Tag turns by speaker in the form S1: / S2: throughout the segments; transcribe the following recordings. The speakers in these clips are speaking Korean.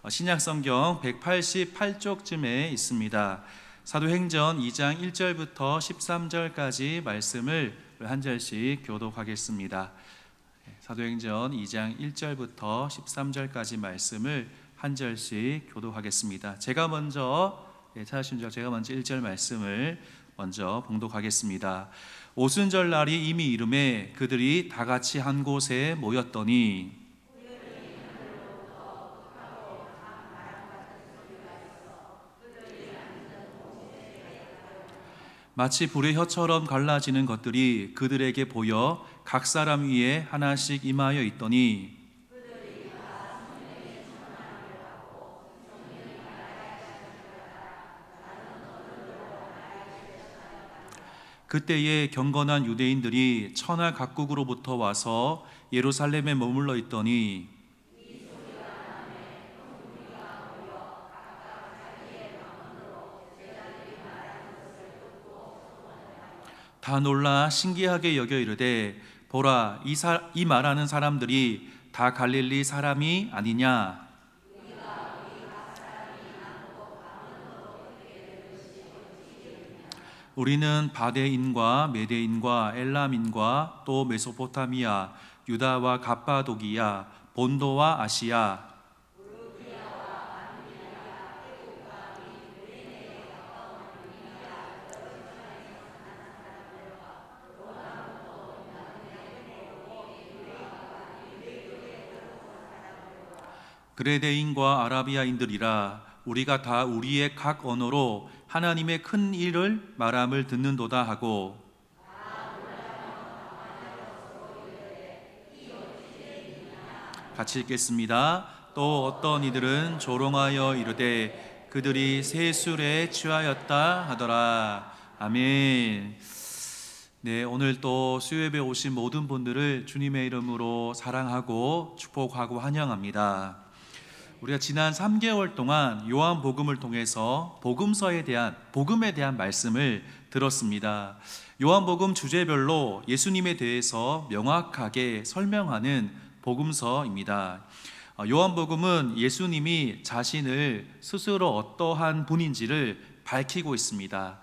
S1: 신약성경 188쪽쯤에 있습니다. 사도행전 2장 1절부터 13절까지 말씀을 한 절씩 교독하겠습니다. 사도행전 2장 1절부터 13절까지 말씀을 한 절씩 교독하겠습니다. 제가 먼저 찾으신 줄 제가 먼저 1절 말씀을 먼저 봉독하겠습니다. 오순절날이 이미 이름에 그들이 다 같이 한 곳에 모였더니 마치 불의 혀처럼 갈라지는 것들이 그들에게 보여 각 사람 위에 하나씩 임하여 있더니 그때에 경건한 유대인들이 천하 각국으로부터 와서 예루살렘에 머물러 있더니 다 놀라 신기하게 여겨 이르되 보라 이 말하는 사람들이 다 갈릴리 사람이 아니냐. 우리는 바데인과 메데인과 엘람인과 또 메소포타미아 유다와 갑바도기야 본도와 아시아 그레데인과 아라비아인들이라 우리가 다 우리의 각 언어로 하나님의 큰 일을 말함을 듣는도다 하고 같이 읽겠습니다. 또 어떤 이들은 조롱하여 이르되 그들이 새 술에 취하였다 하더라. 아멘. 네, 오늘 또 수요예배 오신 모든 분들을 주님의 이름으로 사랑하고 축복하고 환영합니다. 우리가 지난 3개월 동안 요한복음을 통해서 복음에 대한 말씀을 들었습니다. 요한복음 주제별로 예수님에 대해서 명확하게 설명하는 복음서입니다. 요한복음은 예수님이 자신을 스스로 어떠한 분인지를 밝히고 있습니다.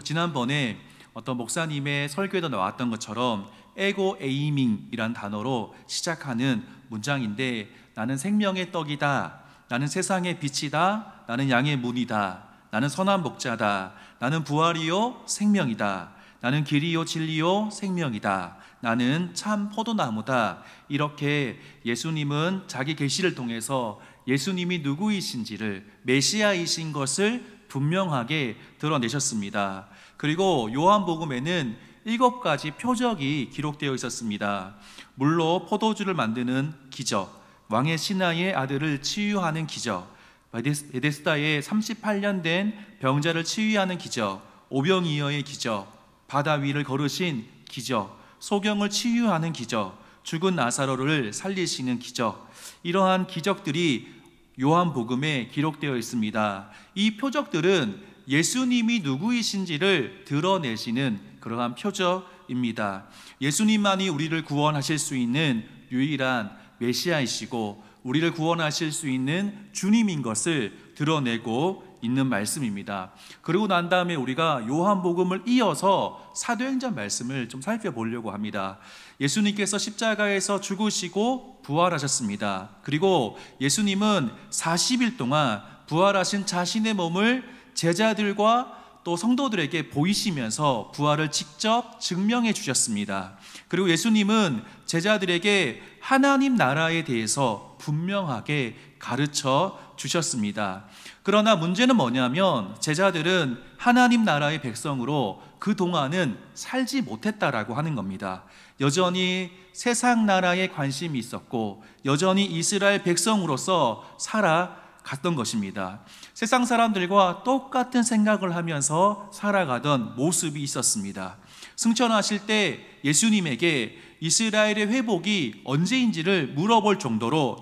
S1: 지난번에 어떤 목사님의 설교에도 나왔던 것처럼 에고 에이밍이란 단어로 시작하는 문장인데 나는 생명의 떡이다. 나는 세상의 빛이다. 나는 양의 문이다. 나는 선한 목자다. 나는 부활이요 생명이다. 나는 길이요 진리요 생명이다. 나는 참 포도나무다. 이렇게 예수님은 자기 계시를 통해서 예수님이 누구이신지를 메시아이신 것을 분명하게 드러내셨습니다. 그리고 요한복음에는 7가지 표적이 기록되어 있었습니다. 물로 포도주를 만드는 기적, 왕의 신하의 아들을 치유하는 기적, 베데스다에 38년 된 병자를 치유하는 기적, 오병이어의 기적, 바다 위를 걸으신 기적, 소경을 치유하는 기적, 죽은 나사로를 살리시는 기적, 이러한 기적들이 요한복음에 기록되어 있습니다. 이 표적들은 예수님이 누구이신지를 드러내시는 그러한 표적입니다. 예수님만이 우리를 구원하실 수 있는 유일한 메시아이시고 우리를 구원하실 수 있는 주님인 것을 드러내고 있는 말씀입니다. 그러고 난 다음에 우리가 요한복음을 이어서 사도행전 말씀을 좀 살펴보려고 합니다. 예수님께서 십자가에서 죽으시고 부활하셨습니다. 그리고 예수님은 40일 동안 부활하신 자신의 몸을 제자들과 또 성도들에게 보이시면서 부활을 직접 증명해 주셨습니다. 그리고 예수님은 제자들에게 하나님 나라에 대해서 분명하게 가르쳐 주셨습니다. 그러나 문제는 뭐냐면 제자들은 하나님 나라의 백성으로 그동안은 살지 못했다라고 하는 겁니다. 여전히 세상 나라에 관심이 있었고 여전히 이스라엘 백성으로서 살아갔던 것입니다. 세상 사람들과 똑같은 생각을 하면서 살아가던 모습이 있었습니다. 승천하실 때 예수님에게 이스라엘의 회복이 언제인지를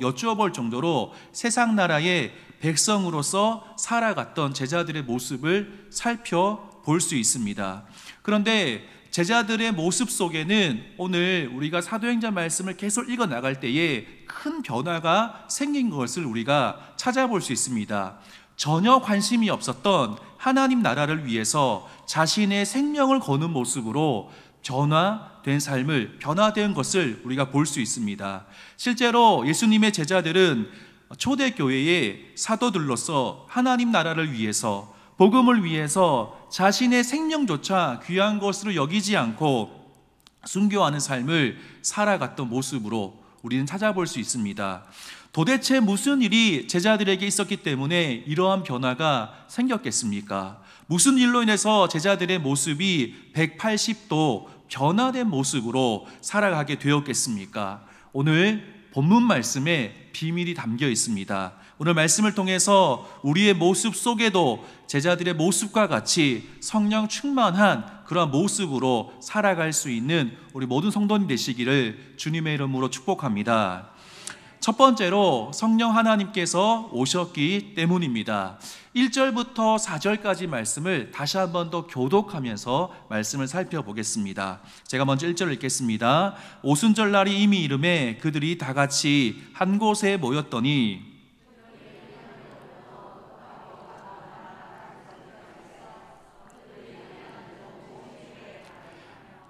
S1: 여쭈어볼 정도로 세상 나라의 백성으로서 살아갔던 제자들의 모습을 살펴볼 수 있습니다. 그런데 제자들의 모습 속에는 오늘 우리가 사도행전 말씀을 계속 읽어 나갈 때에 큰 변화가 생긴 것을 우리가 찾아볼 수 있습니다. 전혀 관심이 없었던 하나님 나라를 위해서 자신의 생명을 거는 모습으로 변화된 것을 우리가 볼 수 있습니다. 실제로 예수님의 제자들은 초대교회의 사도들로서 하나님 나라를 위해서, 복음을 위해서 자신의 생명조차 귀한 것으로 여기지 않고 순교하는 삶을 살아갔던 모습으로 우리는 찾아볼 수 있습니다. 도대체 무슨 일이 제자들에게 있었기 때문에 이러한 변화가 생겼겠습니까? 무슨 일로 인해서 제자들의 모습이 180도 변화된 모습으로 살아가게 되었겠습니까? 오늘 본문 말씀에 비밀이 담겨 있습니다. 오늘 말씀을 통해서 우리의 모습 속에도 제자들의 모습과 같이 성령 충만한 그런 모습으로 살아갈 수 있는 우리 모든 성도님 되시기를 주님의 이름으로 축복합니다. 첫 번째로 성령 하나님께서 오셨기 때문입니다. 1절부터 4절까지 말씀을 다시 한 번 더 교독하면서 말씀을 살펴보겠습니다. 제가 먼저 1절을 읽겠습니다. 오순절날이 이미 이름에 그들이 다 같이 한 곳에 모였더니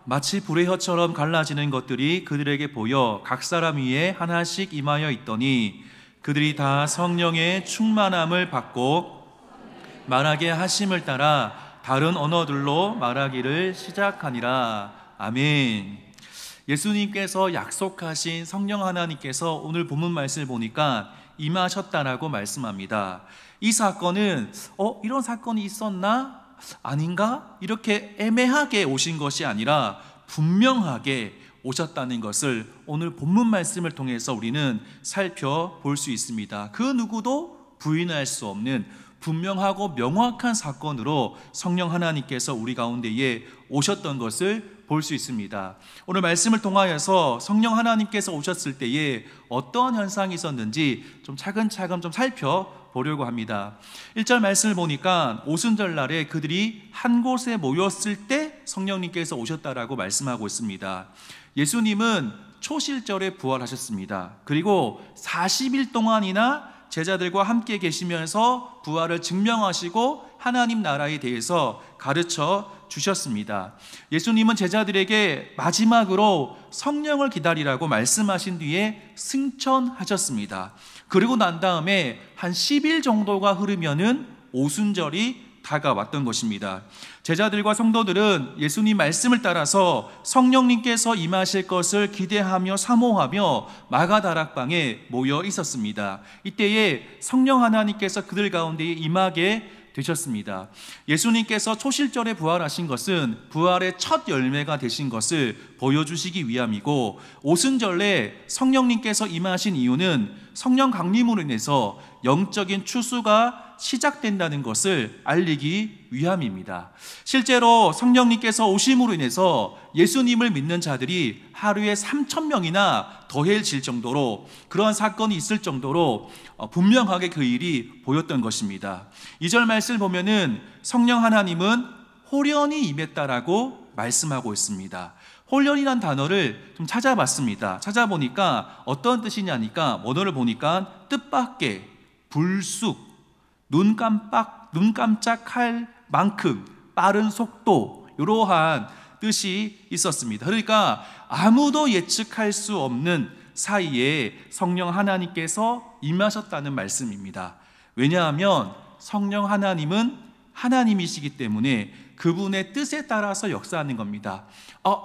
S1: 마치 불의 혀처럼 갈라지는 것들이 그들에게 보여 각 사람 위에 하나씩 임하여 있더니 그들이 다 성령의 충만함을 받고 말하게 하심을 따라 다른 언어들로 말하기를 시작하니라. 아멘. 예수님께서 약속하신 성령 하나님께서 오늘 본문 말씀을 보니까 임하셨다라고 말씀합니다. 이 사건은 이런 사건이 있었나? 아닌가? 이렇게 애매하게 오신 것이 아니라 분명하게 오셨다는 것을 오늘 본문 말씀을 통해서 우리는 살펴볼 수 있습니다. 그 누구도 부인할 수 없는 분명하고 명확한 사건으로 성령 하나님께서 우리 가운데에 오셨던 것을 볼 수 있습니다. 오늘 말씀을 통하여서 성령 하나님께서 오셨을 때에 어떠한 현상이 있었는지 좀 차근차근 좀 살펴보려고 합니다. 1절 말씀을 보니까 오순절 날에 그들이 한 곳에 모였을 때 성령님께서 오셨다라고 말씀하고 있습니다. 예수님은 초실절에 부활하셨습니다. 그리고 40일 동안이나 제자들과 함께 계시면서 부활을 증명하시고 하나님 나라에 대해서 가르쳐 주셨습니다. 예수님은 제자들에게 마지막으로 성령을 기다리라고 말씀하신 뒤에 승천하셨습니다. 그리고 난 다음에 한 10일 정도가 흐르면은 오순절이 다가왔던 것입니다. 제자들과 성도들은 예수님 말씀을 따라서 성령님께서 임하실 것을 기대하며 사모하며 마가다락방에 모여 있었습니다. 이때에 성령 하나님께서 그들 가운데 임하게 되셨습니다. 예수님께서 초실절에 부활하신 것은 부활의 첫 열매가 되신 것을 보여주시기 위함이고, 오순절에 성령님께서 임하신 이유는 성령 강림으로 인해서 영적인 추수가 시작된다는 것을 알리기 위함입니다. 실제로 성령님께서 오심으로 인해서 예수님을 믿는 자들이 하루에 3,000명이나 더해질 정도로, 그러한 사건이 있을 정도로 분명하게 그 일이 보였던 것입니다. 2절 말씀을 보면은 성령 하나님은 호련히 임했다라고 말씀하고 있습니다. 호련이란 단어를 좀 찾아봤습니다. 찾아보니까 어떤 뜻이냐니까 원어를 보니까 뜻밖의, 불쑥, 눈 깜짝할 만큼 빠른 속도, 이러한 뜻이 있었습니다. 그러니까 아무도 예측할 수 없는 사이에 성령 하나님께서 임하셨다는 말씀입니다. 왜냐하면 성령 하나님은 하나님이시기 때문에 그분의 뜻에 따라서 역사하는 겁니다.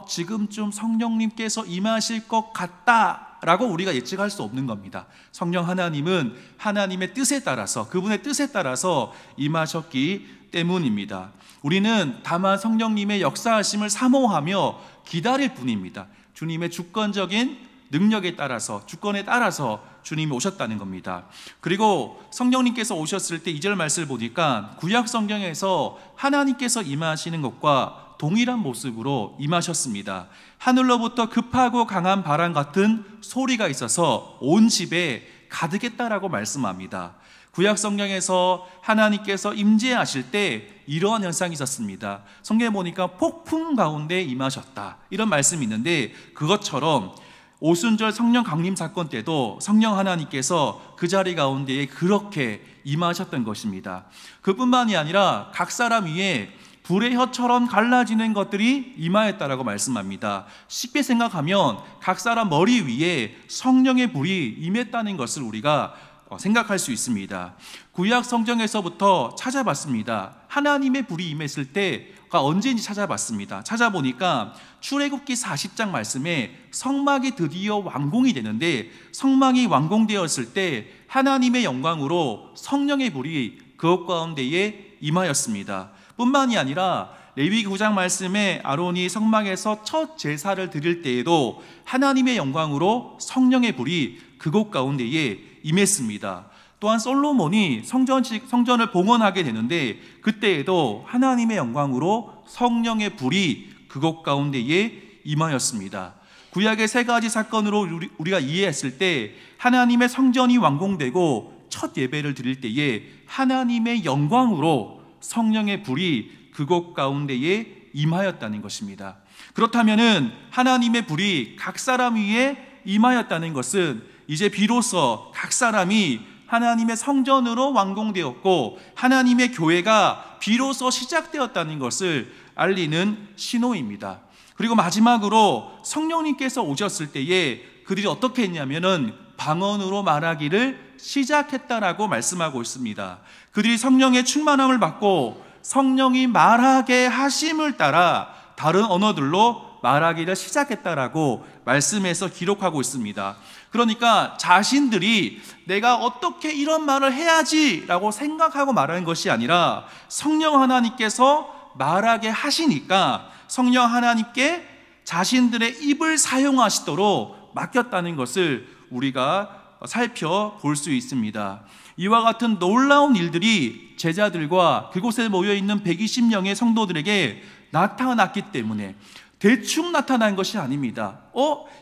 S1: 지금쯤 성령님께서 임하실 것 같다라고 우리가 예측할 수 없는 겁니다. 성령 하나님은 하나님의 뜻에 따라서, 그분의 뜻에 따라서 임하셨기 때문입니다. 우리는 다만 성령님의 역사하심을 사모하며 기다릴 뿐입니다. 주님의 주권적인 능력에 따라서, 주권에 따라서 주님이 오셨다는 겁니다. 그리고 성령님께서 오셨을 때 2절 말씀을 보니까 구약 성경에서 하나님께서 임하시는 것과 동일한 모습으로 임하셨습니다. 하늘로부터 급하고 강한 바람 같은 소리가 있어서 온 집에 가득했다라고 말씀합니다. 구약 성경에서 하나님께서 임재하실 때 이러한 현상이 있었습니다. 성경에 보니까 폭풍 가운데 임하셨다, 이런 말씀이 있는데, 그것처럼 오순절 성령 강림 사건 때도 성령 하나님께서 그 자리 가운데에 그렇게 임하셨던 것입니다. 그뿐만이 아니라 각 사람 위에 불의 혀처럼 갈라지는 것들이 임하였다라고 말씀합니다. 쉽게 생각하면 각 사람 머리 위에 성령의 불이 임했다는 것을 우리가 생각할 수 있습니다. 구약 성경에서부터 찾아봤습니다. 하나님의 불이 임했을 때가 언제인지 찾아봤습니다. 찾아보니까 출애굽기 40장 말씀에 성막이 드디어 완공이 되는데, 성막이 완공되었을 때 하나님의 영광으로 성령의 불이 그것 가운데에 임하였습니다. 뿐만이 아니라 레위기 9장 말씀에 아론이 성막에서 첫 제사를 드릴 때에도 하나님의 영광으로 성령의 불이 그곳 가운데에 임했습니다. 또한 솔로몬이 성전을 봉헌하게 되는데, 그때에도 하나님의 영광으로 성령의 불이 그곳 가운데에 임하였습니다. 구약의 세 가지 사건으로 우리가 이해했을 때, 하나님의 성전이 완공되고 첫 예배를 드릴 때에 하나님의 영광으로 성령의 불이 그곳 가운데에 임하였다는 것입니다. 그렇다면은 하나님의 불이 각 사람 위에 임하였다는 것은 이제 비로소 각 사람이 하나님의 성전으로 완공되었고 하나님의 교회가 비로소 시작되었다는 것을 알리는 신호입니다. 그리고 마지막으로 성령님께서 오셨을 때에 그들이 어떻게 했냐면은 방언으로 말하기를 시작했다라고 말씀하고 있습니다. 그들이 성령의 충만함을 받고 성령이 말하게 하심을 따라 다른 언어들로 말하기를 시작했다라고 말씀에서 기록하고 있습니다. 그러니까 자신들이 내가 어떻게 이런 말을 해야지라고 생각하고 말하는 것이 아니라 성령 하나님께서 말하게 하시니까 성령 하나님께 자신들의 입을 사용하시도록 맡겼다는 것을 우리가 살펴볼 수 있습니다. 이와 같은 놀라운 일들이 제자들과 그곳에 모여있는 120명의 성도들에게 나타났기 때문에 대충 나타난 것이 아닙니다.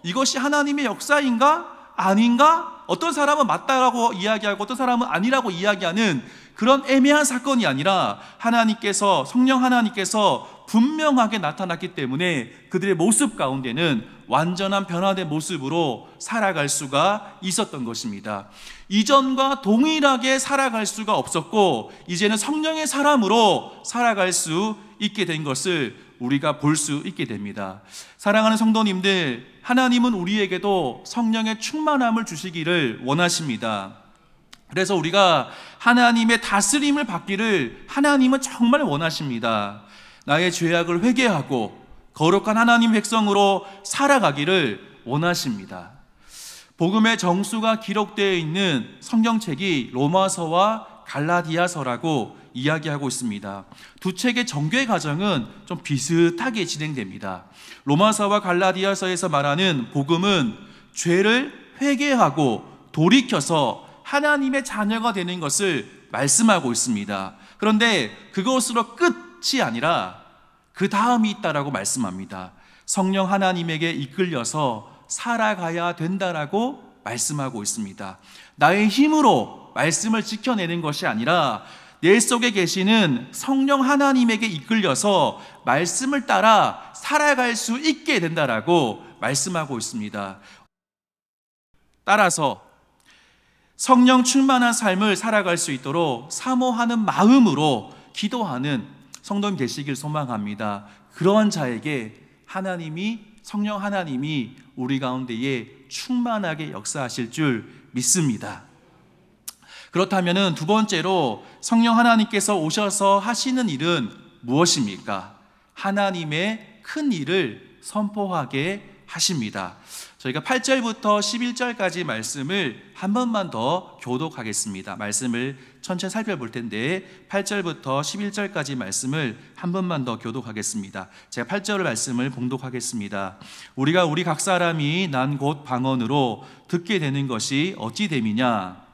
S1: 이것이 하나님의 역사인가? 아닌가? 어떤 사람은 맞다라고 이야기하고 어떤 사람은 아니라고 이야기하는 그런 애매한 사건이 아니라 하나님께서, 성령 하나님께서 분명하게 나타났기 때문에 그들의 모습 가운데는 완전한 변화된 모습으로 살아갈 수가 있었던 것입니다. 이전과 동일하게 살아갈 수가 없었고 이제는 성령의 사람으로 살아갈 수 있게 된 것을 우리가 볼 수 있게 됩니다. 사랑하는 성도님들, 하나님은 우리에게도 성령의 충만함을 주시기를 원하십니다. 그래서 우리가 하나님의 다스림을 받기를 하나님은 정말 원하십니다. 나의 죄악을 회개하고 거룩한 하나님 백성으로 살아가기를 원하십니다. 복음의 정수가 기록되어 있는 성경책이 로마서와 갈라디아서라고 이야기하고 있습니다. 두 책의 전개 과정은 좀 비슷하게 진행됩니다. 로마서와 갈라디아서에서 말하는 복음은 죄를 회개하고 돌이켜서 하나님의 자녀가 되는 것을 말씀하고 있습니다. 그런데 그것으로 끝이 아니라 그 다음이 있다라고 말씀합니다. 성령 하나님에게 이끌려서 살아가야 된다라고 말씀하고 있습니다. 나의 힘으로 말씀을 지켜내는 것이 아니라 내 속에 계시는 성령 하나님에게 이끌려서 말씀을 따라 살아갈 수 있게 된다라고 말씀하고 있습니다. 따라서 성령 충만한 삶을 살아갈 수 있도록 사모하는 마음으로 기도하는 성도님 되시길 소망합니다. 그러한 자에게 하나님이, 성령 하나님이 우리 가운데에 충만하게 역사하실 줄 믿습니다. 그렇다면 두 번째로 성령 하나님께서 오셔서 하시는 일은 무엇입니까? 하나님의 큰 일을 선포하게 하십니다. 저희가 8절부터 11절까지 말씀을 한 번만 더 교독하겠습니다. 말씀을 천천히 살펴볼 텐데 8절부터 11절까지 말씀을 한 번만 더 교독하겠습니다. 제가 8절 말씀을 봉독하겠습니다. 우리가 우리 각 사람이 난 곧 방언으로 듣게 되는 것이 어찌 됨이냐?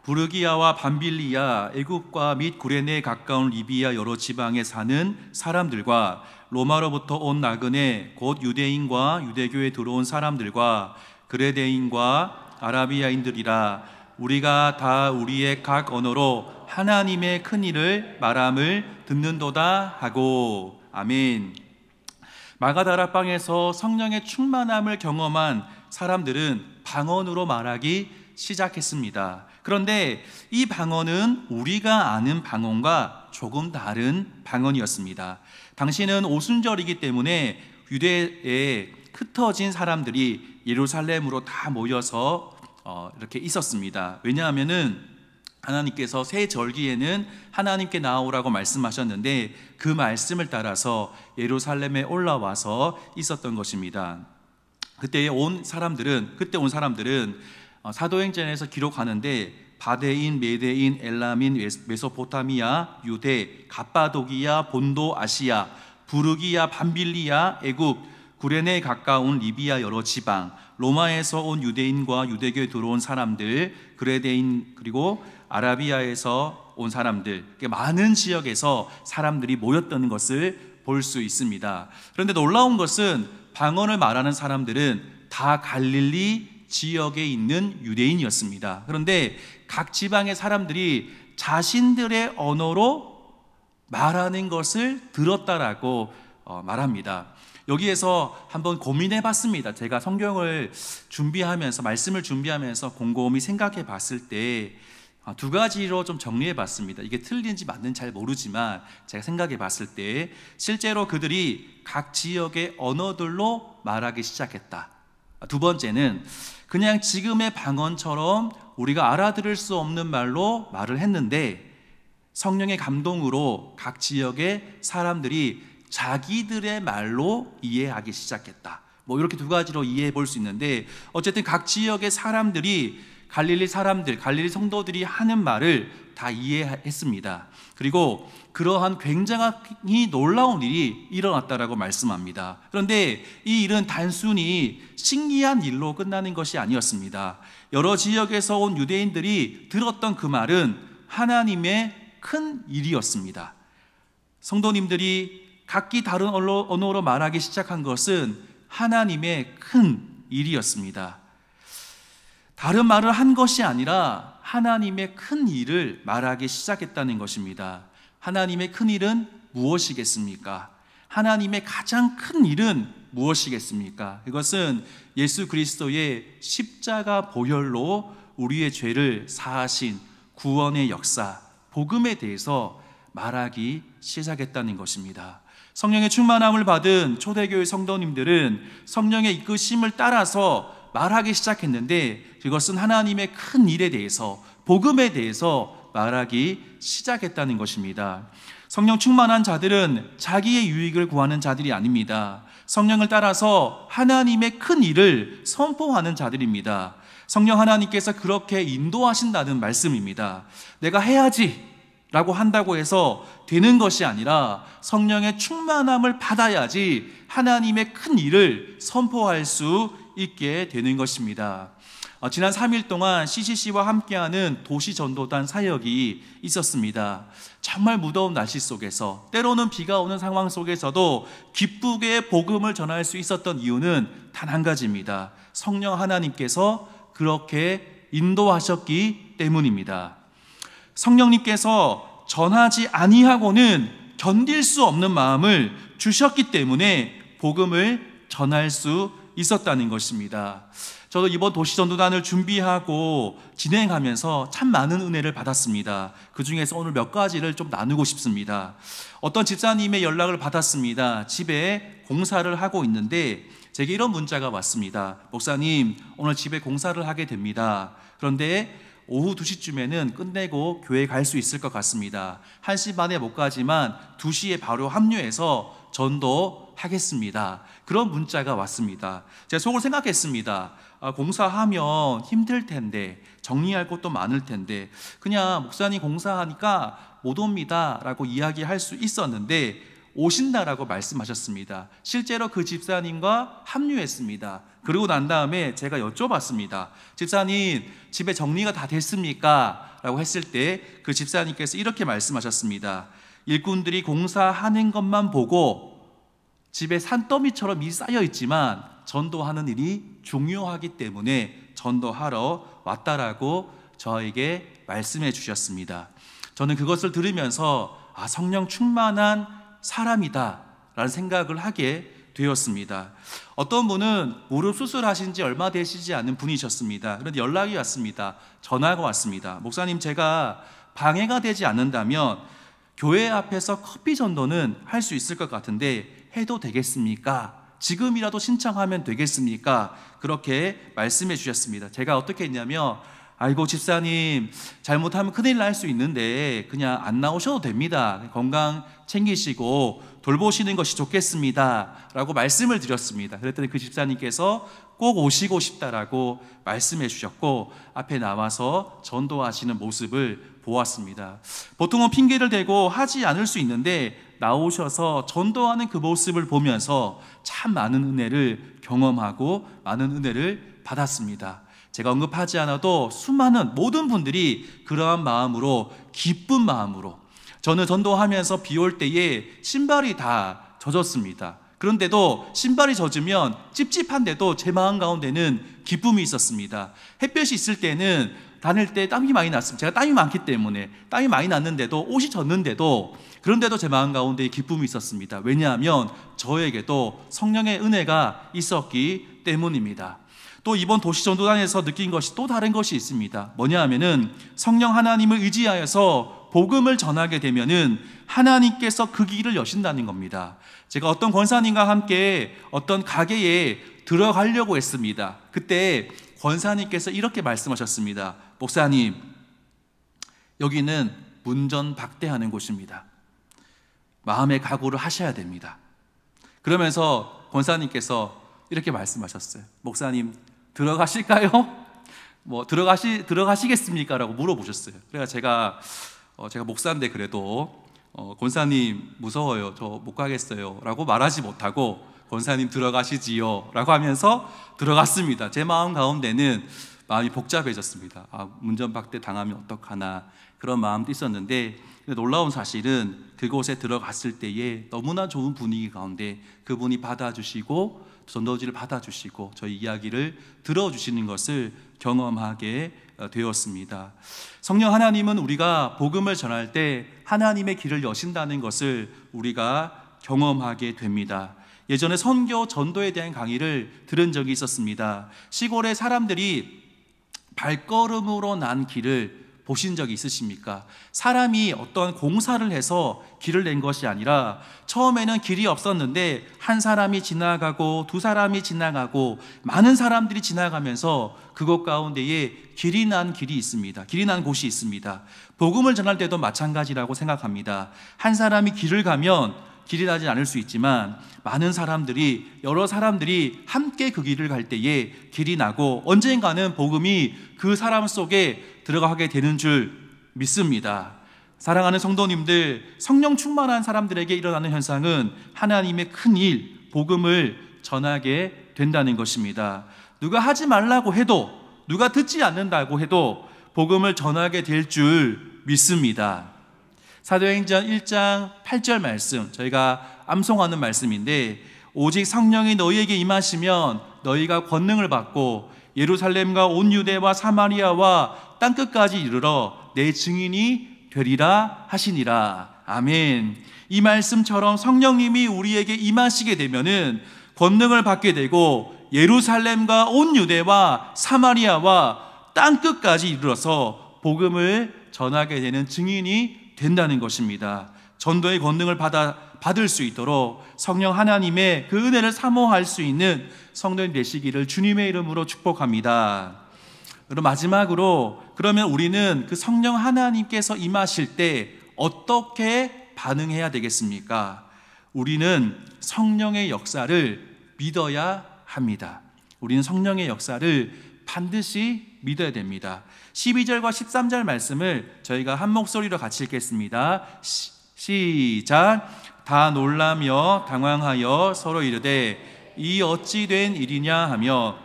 S1: 부르기아와 밤빌리아, 애굽과 및 구레네에 가까운 리비아 여러 지방에 사는 사람들과 로마로부터 온 나그네 곧 유대인과 유대교에 들어온 사람들과 그레데인과 아라비아인들이라 우리가 다 우리의 각 언어로 하나님의 큰 일을 말함을 듣는도다 하고. 아멘. 마가다락방에서 성령의 충만함을 경험한 사람들은 방언으로 말하기 시작했습니다. 그런데 이 방언은 우리가 아는 방언과 조금 다른 방언이었습니다. 당시는 오순절이기 때문에 유대에 흩어진 사람들이 예루살렘으로 다 모여서 이렇게 있었습니다. 왜냐하면은 하나님께서 새 절기에는 하나님께 나오라고 말씀하셨는데 그 말씀을 따라서 예루살렘에 올라와서 있었던 것입니다. 그때 온 사람들은 사도행전에서 기록하는데 바데인, 메데인, 엘라민, 메소포타미아, 유대, 갑바도기아, 본도, 아시아, 부르기아, 밤빌리아, 애굽, 구레네에 가까운 리비아 여러 지방, 로마에서 온 유대인과 유대교에 들어온 사람들, 그레데인 그리고 아라비아에서 온 사람들, 많은 지역에서 사람들이 모였던 것을 볼 수 있습니다. 그런데 놀라운 것은 방언을 말하는 사람들은 다 갈릴리 지역에 있는 유대인이었습니다. 그런데 각 지방의 사람들이 자신들의 언어로 말하는 것을 들었다라고 말합니다. 여기에서 한번 고민해 봤습니다. 제가 성경을 준비하면서, 말씀을 준비하면서 곰곰이 생각해 봤을 때 두 가지로 좀 정리해 봤습니다. 이게 틀린지 맞는지 잘 모르지만 제가 생각해 봤을 때 실제로 그들이 각 지역의 언어들로 말하기 시작했다. 두 번째는 그냥 지금의 방언처럼 우리가 알아들을 수 없는 말로 말을 했는데 성령의 감동으로 각 지역의 사람들이 자기들의 말로 이해하기 시작했다. 이렇게 두 가지로 이해해 볼 수 있는데 어쨌든 각 지역의 사람들이 갈릴리 성도들이 하는 말을 다 이해했습니다. 그리고 그러한 굉장히 놀라운 일이 일어났다라고 말씀합니다. 그런데 이 일은 단순히 신기한 일로 끝나는 것이 아니었습니다. 여러 지역에서 온 유대인들이 들었던 그 말은 하나님의 큰 일이었습니다. 성도님들이 각기 다른 언어로 말하기 시작한 것은 하나님의 큰 일이었습니다. 다른 말을 한 것이 아니라 하나님의 큰 일을 말하기 시작했다는 것입니다. 하나님의 큰 일은 무엇이겠습니까? 하나님의 가장 큰 일은 무엇이겠습니까? 이것은 예수 그리스도의 십자가 보혈로 우리의 죄를 사하신 구원의 역사, 복음에 대해서 말하기 시작했다는 것입니다. 성령의 충만함을 받은 초대교회 성도님들은 성령의 이끄심을 따라서 말하기 시작했는데 그것은 하나님의 큰 일에 대해서, 복음에 대해서 말하기 시작했다는 것입니다. 성령 충만한 자들은 자기의 유익을 구하는 자들이 아닙니다. 성령을 따라서 하나님의 큰 일을 선포하는 자들입니다. 성령 하나님께서 그렇게 인도하신다는 말씀입니다. 내가 해야지 라고 한다고 해서 되는 것이 아니라 성령의 충만함을 받아야지 하나님의 큰 일을 선포할 수 있게 되는 것입니다. 지난 3일 동안 CCC와 함께하는 도시전도단 사역이 있었습니다. 정말 무더운 날씨 속에서, 때로는 비가 오는 상황 속에서도 기쁘게 복음을 전할 수 있었던 이유는 단 한 가지입니다. 성령 하나님께서 그렇게 인도하셨기 때문입니다. 성령님께서 전하지 아니하고는 견딜 수 없는 마음을 주셨기 때문에 복음을 전할 수 있었다는 것입니다. 저도 이번 도시전도단을 준비하고 진행하면서 참 많은 은혜를 받았습니다. 그 중에서 오늘 몇 가지를 좀 나누고 싶습니다. 어떤 집사님의 연락을 받았습니다. 집에 공사를 하고 있는데 제게 이런 문자가 왔습니다. 목사님, 오늘 집에 공사를 하게 됩니다. 그런데 오후 2시쯤에는 끝내고 교회 갈 수 있을 것 같습니다. 1시 반에 못 가지만 2시에 바로 합류해서 전도하겠습니다. 그런 문자가 왔습니다. 제가 속으로 생각했습니다. 공사하면 힘들 텐데, 정리할 것도 많을 텐데 그냥 목사님 공사하니까 못 옵니다 라고 이야기할 수 있었는데 오신다라고 말씀하셨습니다. 실제로 그 집사님과 합류했습니다. 그러고 난 다음에 제가 여쭤봤습니다. 집사님, 집에 정리가 다 됐습니까? 라고 했을 때 그 집사님께서 이렇게 말씀하셨습니다. 일꾼들이 공사하는 것만 보고 집에 산더미처럼 이 쌓여 있지만 전도하는 일이 중요하기 때문에 전도하러 왔다라고 저에게 말씀해 주셨습니다. 저는 그것을 들으면서 성령 충만한 사람이다 라는 생각을 하게 되었습니다. 어떤 분은 무릎 수술하신 지 얼마 되시지 않은 분이셨습니다. 그런데 연락이 왔습니다. 전화가 왔습니다. 목사님, 제가 방해가 되지 않는다면 교회 앞에서 커피 전도는 할 수 있을 것 같은데 해도 되겠습니까? 지금이라도 신청하면 되겠습니까? 그렇게 말씀해 주셨습니다. 제가 어떻게 했냐면, 아이고 집사님, 잘못하면 큰일 날 수 있는데 그냥 안 나오셔도 됩니다. 건강 챙기시고 돌보시는 것이 좋겠습니다 라고 말씀을 드렸습니다. 그랬더니 그 집사님께서 꼭 오시고 싶다라고 말씀해 주셨고 앞에 나와서 전도하시는 모습을 보았습니다. 보통은 핑계를 대고 하지 않을 수 있는데 나오셔서 전도하는 그 모습을 보면서 참 많은 은혜를 경험하고 많은 은혜를 받았습니다. 제가 언급하지 않아도 수많은 모든 분들이 그러한 마음으로, 기쁜 마음으로, 저는 전도하면서 비 올 때에 신발이 다 젖었습니다. 그런데도 신발이 젖으면 찝찝한데도 제 마음 가운데는 기쁨이 있었습니다. 햇볕이 있을 때는 다닐 때 땀이 많이 났습니다. 제가 땀이 많기 때문에 땀이 많이 났는데도, 옷이 젖는데도, 그런데도 제 마음 가운데 기쁨이 있었습니다. 왜냐하면 저에게도 성령의 은혜가 있었기 때문입니다. 또 이번 도시전도단에서 느낀 것이 또 다른 것이 있습니다. 뭐냐 하면은 성령 하나님을 의지하여서 복음을 전하게 되면은 하나님께서 그 길을 여신다는 겁니다. 제가 어떤 권사님과 함께 어떤 가게에 들어가려고 했습니다. 그때 권사님께서 이렇게 말씀하셨습니다. 목사님, 여기는 문전박대하는 곳입니다. 마음의 각오를 하셔야 됩니다. 그러면서 권사님께서 이렇게 말씀하셨어요. 목사님, 들어가실까요? 들어가시겠습니까? 라고 물어보셨어요. 그래서 제가 목사인데 그래도 권사님 무서워요, 저 못 가겠어요 라고 말하지 못하고 권사님 들어가시지요 라고 하면서 들어갔습니다. 제 마음 가운데는 마음이 복잡해졌습니다. 문전박대 당하면 어떡하나 그런 마음도 있었는데, 놀라운 사실은 그곳에 들어갔을 때에 너무나 좋은 분위기 가운데 그분이 받아주시고 전도지를 받아주시고 저희 이야기를 들어주시는 것을 경험하게 되었습니다. 성령 하나님은 우리가 복음을 전할 때 하나님의 길을 여신다는 것을 우리가 경험하게 됩니다. 예전에 선교 전도에 대한 강의를 들은 적이 있었습니다. 시골의 사람들이 발걸음으로 난 길을 보신 적이 있으십니까? 사람이 어떤 공사를 해서 길을 낸 것이 아니라 처음에는 길이 없었는데 한 사람이 지나가고 두 사람이 지나가고 많은 사람들이 지나가면서 그곳 가운데에 길이 난 길이 있습니다. 길이 난 곳이 있습니다. 복음을 전할 때도 마찬가지라고 생각합니다. 한 사람이 길을 가면 길이 나지 않을 수 있지만 많은 사람들이, 여러 사람들이 함께 그 길을 갈 때에 길이 나고 언젠가는 복음이 그 사람 속에 들어가게 되는 줄 믿습니다. 사랑하는 성도님들, 성령 충만한 사람들에게 일어나는 현상은 하나님의 큰 일, 복음을 전하게 된다는 것입니다. 누가 하지 말라고 해도, 누가 듣지 않는다고 해도 복음을 전하게 될 줄 믿습니다. 사도행전 1장 8절 말씀, 저희가 암송하는 말씀인데, 오직 성령이 너희에게 임하시면 너희가 권능을 받고 예루살렘과 온 유대와 사마리아와 땅끝까지 이르러 내 증인이 되리라 하시니라. 아멘. 이 말씀처럼 성령님이 우리에게 임하시게 되면은 권능을 받게 되고 예루살렘과 온 유대와 사마리아와 땅끝까지 이르러서 복음을 전하게 되는 증인이 된다는 것입니다. 전도의 권능을 받을 수 있도록 성령 하나님의 그 은혜를 사모할 수 있는 성도님 되시기를 주님의 이름으로 축복합니다. 그리고 마지막으로, 그러면 우리는 그 성령 하나님께서 임하실 때 어떻게 반응해야 되겠습니까? 우리는 성령의 역사를 믿어야 합니다. 우리는 성령의 역사를 반드시 믿어야 됩니다. 12절과 13절 말씀을 저희가 한 목소리로 같이 읽겠습니다. 시작. 다 놀라며 당황하여 서로 이르되 이 어찌 된 일이냐 하며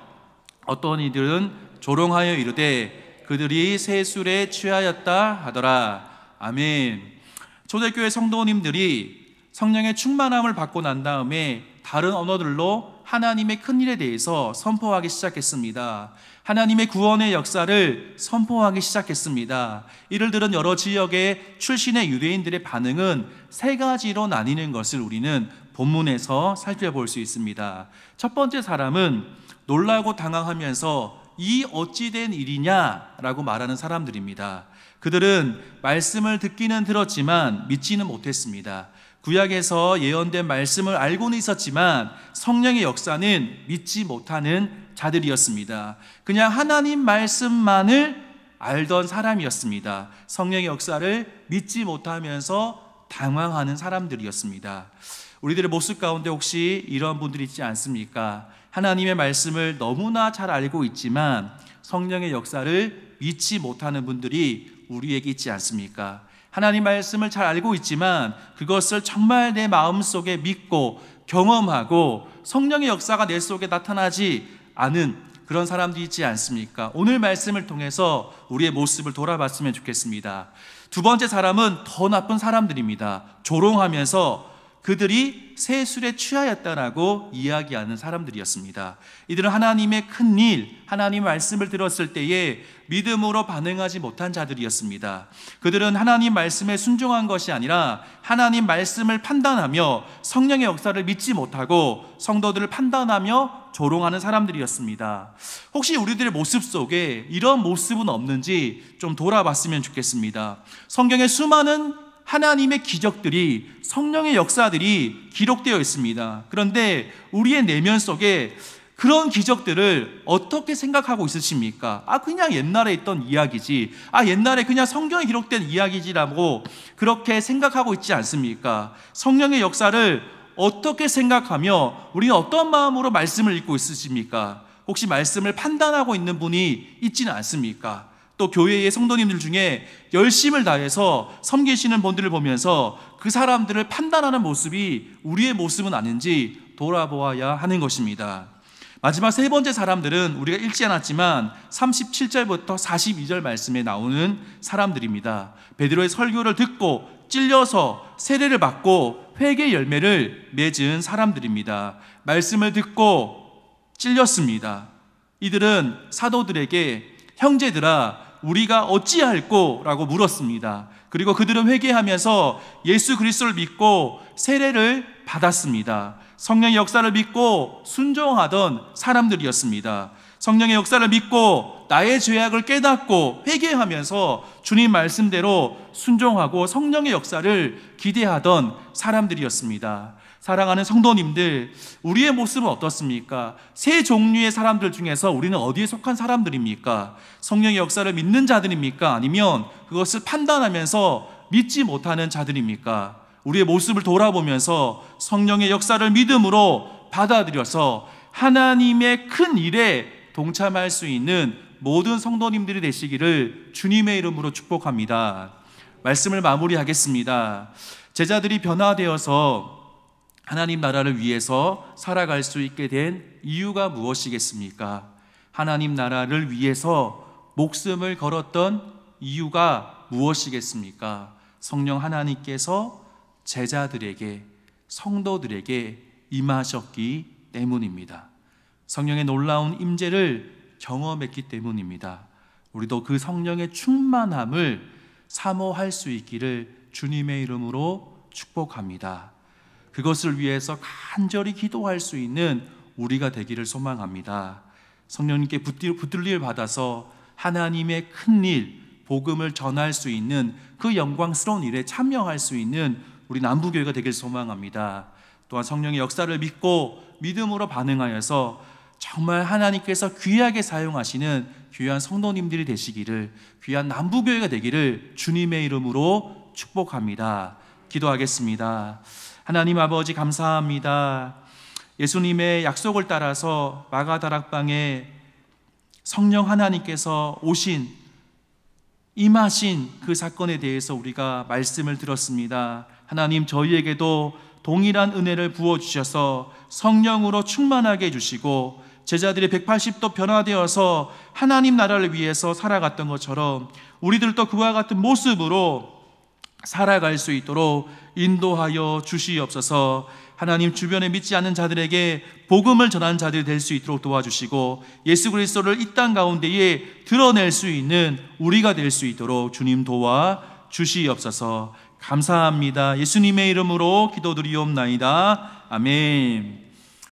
S1: 어떤 이들은 조롱하여 이르되 그들이 새 술에 취하였다 하더라. 아멘. 초대교회 성도님들이 성령의 충만함을 받고 난 다음에 다른 언어들로 하나님의 큰 일에 대해서 선포하기 시작했습니다. 하나님의 구원의 역사를 선포하기 시작했습니다. 이를 들은 여러 지역의 출신의 유대인들의 반응은 세 가지로 나뉘는 것을 우리는 본문에서 살펴볼 수 있습니다. 첫 번째 사람은 놀라고 당황하면서 이 어찌 된 일이냐라고 말하는 사람들입니다. 그들은 말씀을 듣기는 들었지만 믿지는 못했습니다. 구약에서 예언된 말씀을 알고는 있었지만 성령의 역사는 믿지 못하는 자들이었습니다. 그냥 하나님 말씀만을 알던 사람이었습니다. 성령의 역사를 믿지 못하면서 당황하는 사람들이었습니다. 우리들의 모습 가운데 혹시 이런 분들이 있지 않습니까? 하나님의 말씀을 너무나 잘 알고 있지만 성령의 역사를 믿지 못하는 분들이 우리에게 있지 않습니까? 하나님 말씀을 잘 알고 있지만 그것을 정말 내 마음속에 믿고 경험하고 성령의 역사가 내 속에 나타나지 않은 그런 사람들이 있지 않습니까? 오늘 말씀을 통해서 우리의 모습을 돌아봤으면 좋겠습니다. 두 번째 사람은 더 나쁜 사람들입니다. 조롱하면서 그들이 새 술에 취하였다라고 이야기하는 사람들이었습니다. 이들은 하나님의 큰 일, 하나님의 말씀을 들었을 때에 믿음으로 반응하지 못한 자들이었습니다. 그들은 하나님 말씀에 순종한 것이 아니라 하나님 말씀을 판단하며 성령의 역사를 믿지 못하고 성도들을 판단하며 조롱하는 사람들이었습니다. 혹시 우리들의 모습 속에 이런 모습은 없는지 좀 돌아봤으면 좋겠습니다. 성경에 수많은 하나님의 기적들이, 성령의 역사들이 기록되어 있습니다. 그런데 우리의 내면 속에 그런 기적들을 어떻게 생각하고 있으십니까? 그냥 옛날에 있던 이야기지. 옛날에 그냥 성경에 기록된 이야기지라고 그렇게 생각하고 있지 않습니까? 성령의 역사를 어떻게 생각하며 우리는 어떤 마음으로 말씀을 읽고 있으십니까? 혹시 말씀을 판단하고 있는 분이 있지는 않습니까? 또 교회의 성도님들 중에 열심을 다해서 섬기시는 분들을 보면서 그 사람들을 판단하는 모습이 우리의 모습은 아닌지 돌아보아야 하는 것입니다. 마지막 세 번째 사람들은 우리가 읽지 않았지만 37절부터 42절 말씀에 나오는 사람들입니다. 베드로의 설교를 듣고 찔려서 세례를 받고 회개 열매를 맺은 사람들입니다. 말씀을 듣고 찔렸습니다. 이들은 사도들에게 형제들아 우리가 어찌할꼬? 라고 물었습니다. 그리고 그들은 회개하면서 예수 그리스도를 믿고 세례를 받았습니다. 성령의 역사를 믿고 순종하던 사람들이었습니다. 성령의 역사를 믿고 나의 죄악을 깨닫고 회개하면서 주님 말씀대로 순종하고 성령의 역사를 기대하던 사람들이었습니다. 사랑하는 성도님들, 우리의 모습은 어떻습니까? 세 종류의 사람들 중에서 우리는 어디에 속한 사람들입니까? 성령의 역사를 믿는 자들입니까? 아니면 그것을 판단하면서 믿지 못하는 자들입니까? 우리의 모습을 돌아보면서 성령의 역사를 믿음으로 받아들여서 하나님의 큰 일에 동참할 수 있는 모든 성도님들이 되시기를 주님의 이름으로 축복합니다. 말씀을 마무리하겠습니다. 제자들이 변화되어서 하나님 나라를 위해서 살아갈 수 있게 된 이유가 무엇이겠습니까? 하나님 나라를 위해서 목숨을 걸었던 이유가 무엇이겠습니까? 성령 하나님께서 제자들에게, 성도들에게 임하셨기 때문입니다. 성령의 놀라운 임재를 경험했기 때문입니다. 우리도 그 성령의 충만함을 사모할 수 있기를 주님의 이름으로 축복합니다. 그것을 위해서 간절히 기도할 수 있는 우리가 되기를 소망합니다. 성령님께 붙들림을 받아서 하나님의 큰 일, 복음을 전할 수 있는 그 영광스러운 일에 참여할 수 있는 우리 남부교회가 되기를 소망합니다. 또한 성령의 역사를 믿고 믿음으로 반응하여서 정말 하나님께서 귀하게 사용하시는 귀한 성도님들이 되시기를, 귀한 남부교회가 되기를 주님의 이름으로 축복합니다. 기도하겠습니다. 하나님 아버지 감사합니다. 예수님의 약속을 따라서 마가다락방에 성령 하나님께서 오신, 임하신 그 사건에 대해서 우리가 말씀을 들었습니다. 하나님, 저희에게도 동일한 은혜를 부어주셔서 성령으로 충만하게 해주시고 제자들이 180도 변화되어서 하나님 나라를 위해서 살아갔던 것처럼 우리들도 그와 같은 모습으로 살아갈 수 있도록 인도하여 주시옵소서. 하나님, 주변에 믿지 않는 자들에게 복음을 전하는 자들이 될 수 있도록 도와주시고 예수 그리스도를 이 땅 가운데에 드러낼 수 있는 우리가 될 수 있도록 주님 도와 주시옵소서. 감사합니다. 예수님의 이름으로 기도드리옵나이다. 아멘.